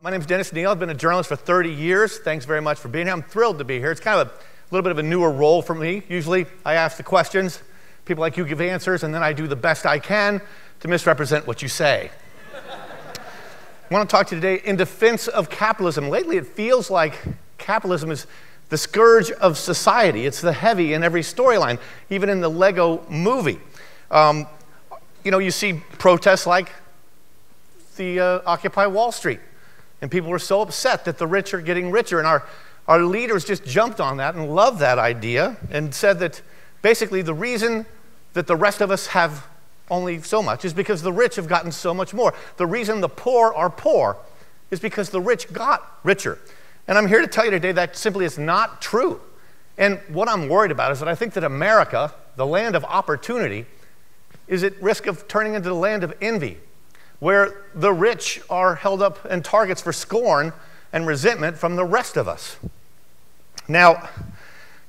My name is Dennis Kneale. I've been a journalist for 30 years. Thanks very much for being here. I'm thrilled to be here. It's kind of a little bit of a newer role for me. Usually I ask the questions, people like you give answers, and then I do the best I can to misrepresent what you say. I want to talk to you today in defense of capitalism. Lately it feels like capitalism is the scourge of society. It's the heavy in every storyline, even in the Lego movie. You see protests like the Occupy Wall Street. And people were so upset that the rich are getting richer. And our leaders just jumped on that and loved that idea and said that basically the reason that the rest of us have only so much is because the rich have gotten so much more. The reason the poor are poor is because the rich got richer. And I'm here to tell you today that simply is not true. And what I'm worried about is that I think that America, the land of opportunity, is at risk of turning into the land of envy, where the rich are held up and targets for scorn and resentment from the rest of us. Now,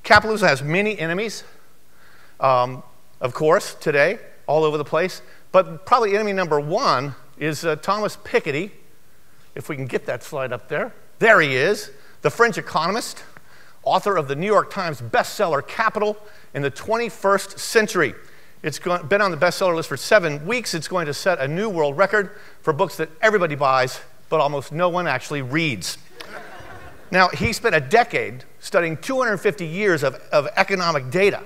capitalism has many enemies, of course, today, all over the place, but probably enemy number one is Thomas Piketty, if we can get that slide up there. There he is, the French economist, author of the New York Times bestseller, Capital in the 21st Century. It's been on the bestseller list for 7 weeks. It's going to set a new world record for books that everybody buys, but almost no one actually reads. Now, he spent a decade studying 250 years of economic data,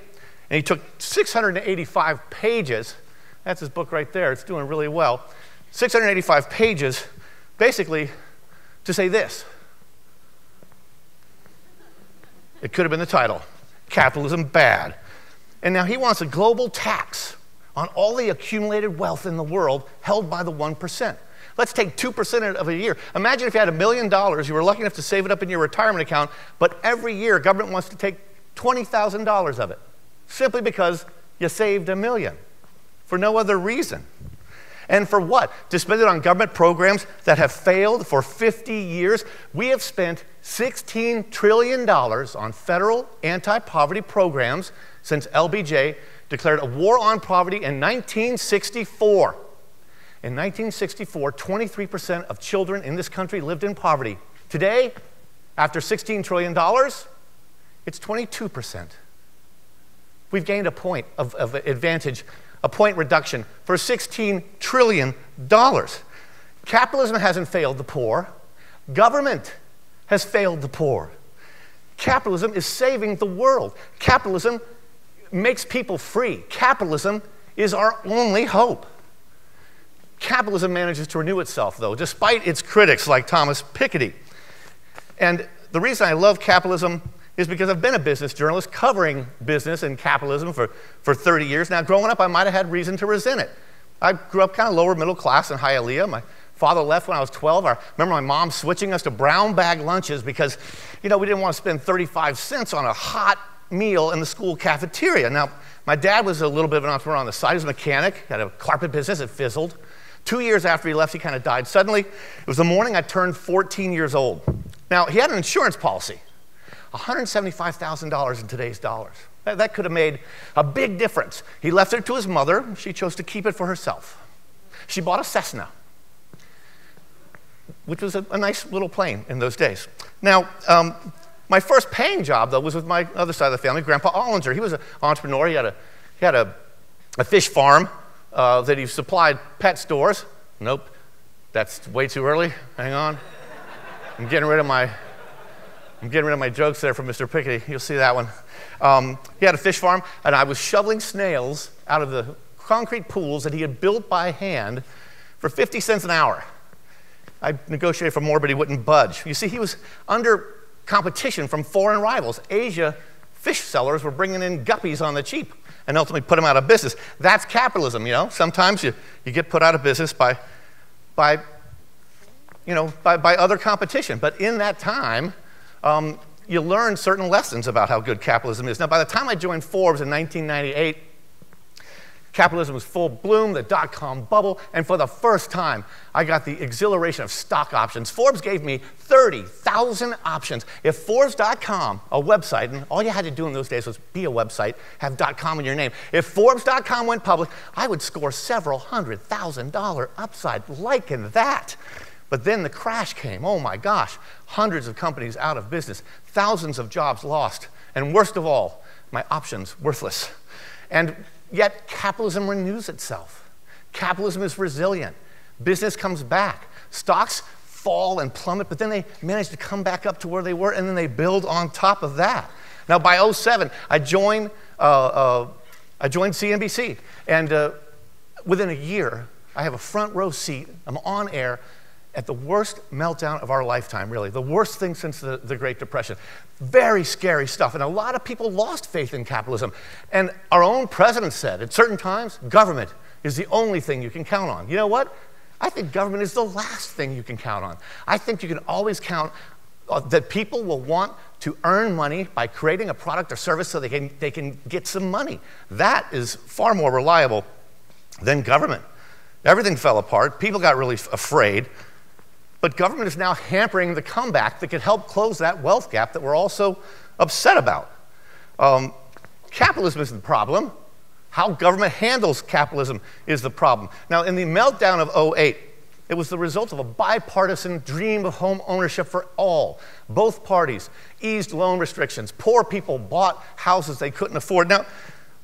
and he took 685 pages. That's his book right there. It's doing really well. 685 pages, basically, to say this. It could have been the title, Capitalism Bad. And now he wants a global tax on all the accumulated wealth in the world held by the 1%. Let's take 2% of a year. Imagine if you had $1 million, you were lucky enough to save it up in your retirement account, but every year government wants to take $20,000 of it, simply because you saved $1 million, for no other reason. And for what? To spend it on government programs that have failed for 50 years? We have spent $16 trillion on federal anti-poverty programs since LBJ declared a war on poverty in 1964. In 1964, 23% of children in this country lived in poverty. Today, after $16 trillion, it's 22%. We've gained a point of advantage, a point reduction for $16 trillion. Capitalism hasn't failed the poor. Government has failed the poor. Capitalism is saving the world. Capitalism makes people free. Capitalism is our only hope. Capitalism manages to renew itself, though, despite its critics like Thomas Piketty. And the reason I love capitalism is because I've been a business journalist covering business and capitalism for 30 years. Now, growing up, I might have had reason to resent it. I grew up kind of lower middle class in Hialeah. My father left when I was 12. I remember my mom switching us to brown bag lunches because, we didn't want to spend 35 cents on a hot meal in the school cafeteria. Now, my dad was a little bit of an entrepreneur on the side. He was a mechanic, had a carpet business. It fizzled. 2 years after he left, he kind of died suddenly. It was the morning I turned 14 years old. Now, he had an insurance policy, $175,000 in today's dollars. That could have made a big difference. He left it to his mother. She chose to keep it for herself. She bought a Cessna, which was a nice little plane in those days. Now, my first paying job, though, was with my other side of the family, Grandpa Olinger. He was an entrepreneur. He had a fish farm that he supplied pet stores. Nope, that's way too early. Hang on. I'm getting rid of my jokes there from Mr. Piketty. You'll see that one. He had a fish farm, and I was shoveling snails out of the concrete pools that he had built by hand for 50 cents an hour. I negotiated for more, but he wouldn't budge. You see, he was under competition from foreign rivals. Asia fish sellers were bringing in guppies on the cheap and ultimately put him out of business. That's capitalism, Sometimes you get put out of business by other competition. But in that time, you learn certain lessons about how good capitalism is. Now, by the time I joined Forbes in 1998, capitalism was full bloom, the dot-com bubble, and for the first time, I got the exhilaration of stock options. Forbes gave me 30,000 options. If Forbes.com, a website, and all you had to do in those days was be a website, have .com in your name. If Forbes.com went public, I would score several $100,000 upside, liking that. But then the crash came. Oh my gosh, hundreds of companies out of business, thousands of jobs lost, and worst of all, my options worthless. And yet capitalism renews itself. Capitalism is resilient. Business comes back. Stocks fall and plummet, but then they manage to come back up to where they were, and then they build on top of that. Now, by 2007, I joined CNBC, and within a year, I have a front row seat. I'm on air at the worst meltdown of our lifetime, really, the worst thing since the Great Depression. Very scary stuff, and a lot of people lost faith in capitalism. And our own president said, at certain times, government is the only thing you can count on. You know what? I think government is the last thing you can count on. I think you can always count that people will want to earn money by creating a product or service so they can get some money. That is far more reliable than government. Everything fell apart. People got really afraid. But government is now hampering the comeback that could help close that wealth gap that we're all so upset about. Capitalism is the problem. How government handles capitalism is the problem. Now, in the meltdown of 2008, it was the result of a bipartisan dream of home ownership for all. Both parties eased loan restrictions. Poor people bought houses they couldn't afford. Now,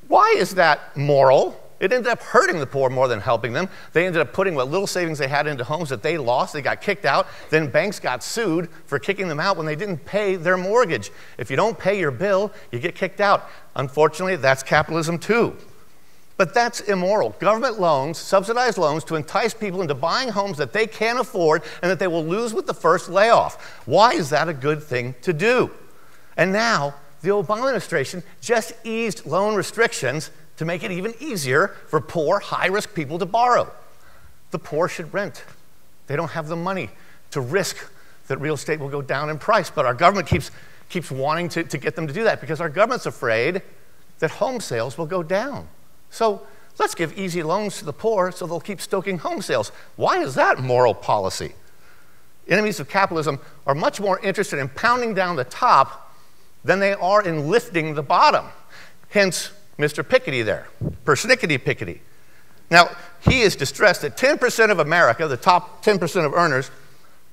why is that moral? It ended up hurting the poor more than helping them. They ended up putting what little savings they had into homes that they lost. They got kicked out. Then banks got sued for kicking them out when they didn't pay their mortgage. If you don't pay your bill, you get kicked out. Unfortunately, that's capitalism too. But that's immoral. Government loans, subsidized loans, to entice people into buying homes that they can't afford and that they will lose with the first layoff. Why is that a good thing to do? And now, the Obama administration just eased loan restrictions to make it even easier for poor, high-risk people to borrow. The poor should rent. They don't have the money to risk that real estate will go down in price, but our government keeps wanting to get them to do that because our government's afraid that home sales will go down. So let's give easy loans to the poor so they'll keep stoking home sales. Why is that moral policy? Enemies of capitalism are much more interested in pounding down the top than they are in lifting the bottom. Hence, Mr. Piketty there, persnickety Piketty. Now, he is distressed that 10% of America, the top 10% of earners,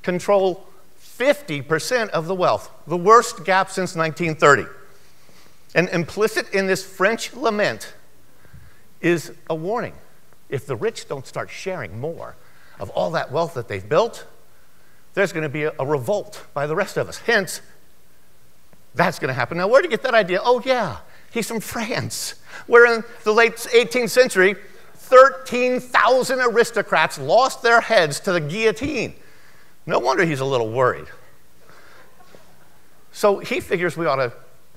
control 50% of the wealth, the worst gap since 1930. And implicit in this French lament is a warning. If the rich don't start sharing more of all that wealth that they've built, there's going to be a revolt by the rest of us. Hence, that's going to happen. Now, where'd you get that idea? Oh, yeah. He's from France, where in the late 18th century, 13,000 aristocrats lost their heads to the guillotine. No wonder he's a little worried. So he figures we ought to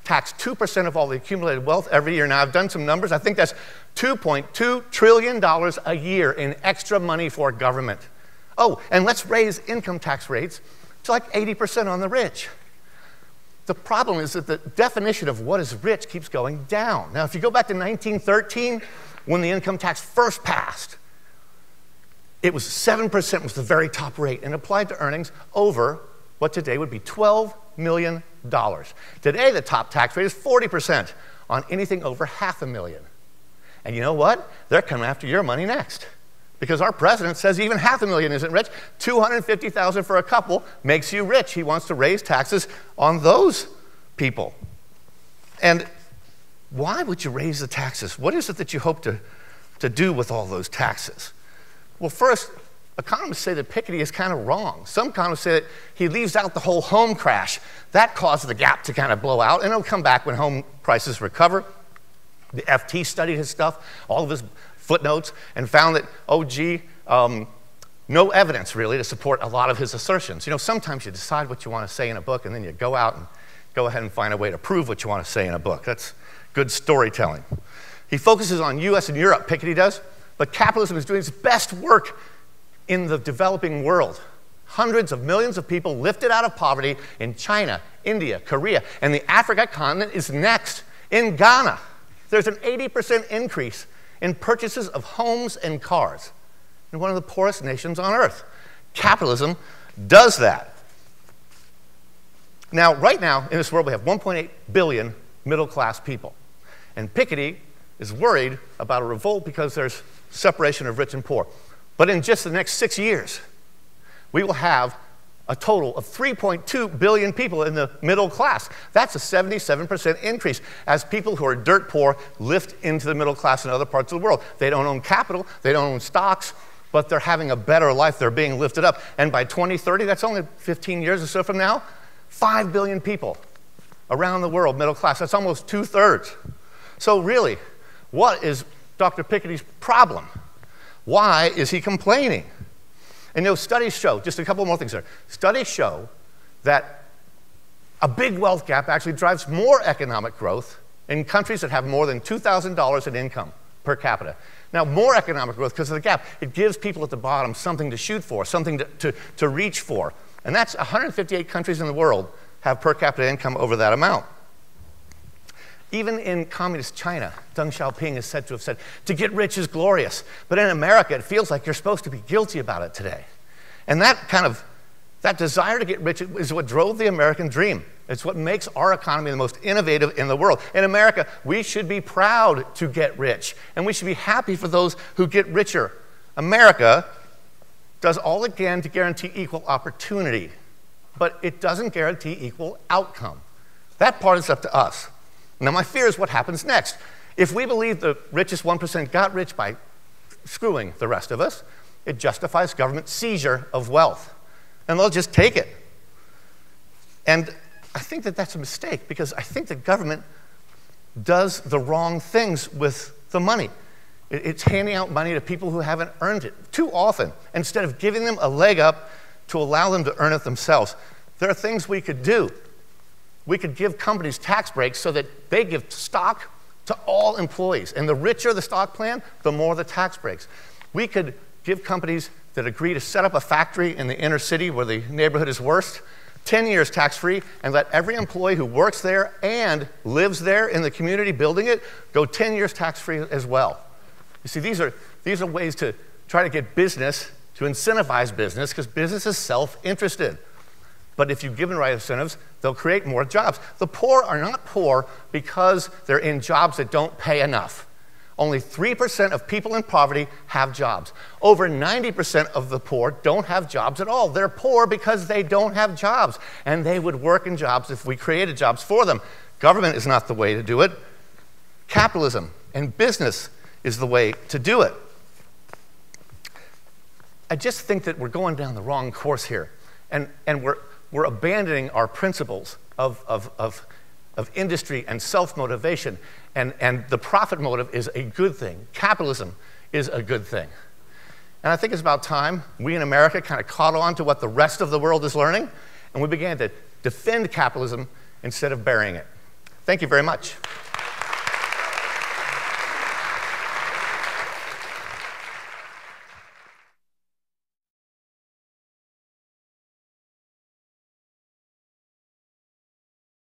tax 2% of all the accumulated wealth every year. Now, I've done some numbers. I think that's $2.2 trillion a year in extra money for government. Oh, and let's raise income tax rates to like 80% on the rich. The problem is that the definition of what is rich keeps going down. Now, if you go back to 1913, when the income tax first passed, it was 7% was the very top rate and applied to earnings over what today would be $12 million. Today, the top tax rate is 40% on anything over $500,000. And you know what? They're coming after your money next. Because our president says even $500,000 isn't rich. $250,000 for a couple makes you rich. He wants to raise taxes on those people. And why would you raise the taxes? What is it that you hope to do with all those taxes? Well, first, economists say that Piketty is kind of wrong. Some economists say that he leaves out the whole home crash. That caused the gap to kind of blow out, and it'll come back when home prices recover. The FT studied his stuff, all of his footnotes, and found that, oh, gee, no evidence really to support a lot of his assertions. You know, sometimes you decide what you want to say in a book, and then you go out and go ahead and find a way to prove what you want to say in a book. That's good storytelling. He focuses on US and Europe, Piketty does, but capitalism is doing its best work in the developing world. Hundreds of millions of people lifted out of poverty in China, India, Korea, and the Africa continent is next. In Ghana, there's an 80% increase in purchases of homes and cars in one of the poorest nations on earth. Capitalism does that. Now, right now, in this world, we have 1.8 billion middle-class people. And Piketty is worried about a revolt because there's separation of rich and poor. But in just the next 6 years, we will have a total of 3.2 billion people in the middle class. That's a 77% increase as people who are dirt poor lift into the middle class in other parts of the world. They don't own capital, they don't own stocks, but they're having a better life, they're being lifted up. And by 2030, that's only 15 years or so from now, 5 billion people around the world, middle class. That's almost 2/3. So really, what is Dr. Piketty's problem? Why is he complaining? And studies show, just a couple more things there. Studies show that a big wealth gap actually drives more economic growth in countries that have more than $2,000 in income per capita. Now, more economic growth because of the gap. It gives people at the bottom something to shoot for, something to reach for. And that's 158 countries in the world have per capita income over that amount. Even in communist China, Deng Xiaoping is said to have said, to get rich is glorious. But in America, it feels like you're supposed to be guilty about it today. And that desire to get rich is what drove the American dream. It's what makes our economy the most innovative in the world. In America, we should be proud to get rich. And we should be happy for those who get richer. America does all it can to guarantee equal opportunity. But it doesn't guarantee equal outcome. That part is up to us. Now, my fear is what happens next. If we believe the richest 1% got rich by screwing the rest of us, it justifies government seizure of wealth. And they'll just take it. And I think that that's a mistake because I think the government does the wrong things with the money. It's handing out money to people who haven't earned it too often instead of giving them a leg up to allow them to earn it themselves. There are things we could do. We could give companies tax breaks so that they give stock to all employees. And the richer the stock plan, the more the tax breaks. We could give companies that agree to set up a factory in the inner city where the neighborhood is worst, 10 years tax-free, and let every employee who works there and lives there in the community building it go 10 years tax-free as well. You see, these are ways to try to get business, to incentivize business, because business is self-interested. But if you give them the right incentives, they'll create more jobs. The poor are not poor because they're in jobs that don't pay enough. Only 3% of people in poverty have jobs. Over 90% of the poor don't have jobs at all. They're poor because they don't have jobs. And they would work in jobs if we created jobs for them. Government is not the way to do it. Capitalism and business is the way to do it. I just think that we're going down the wrong course here. And we're abandoning our principles of industry and self-motivation. And the profit motive is a good thing. Capitalism is a good thing. And I think it's about time we in America kind of caught on to what the rest of the world is learning, and we began to defend capitalism instead of burying it. Thank you very much.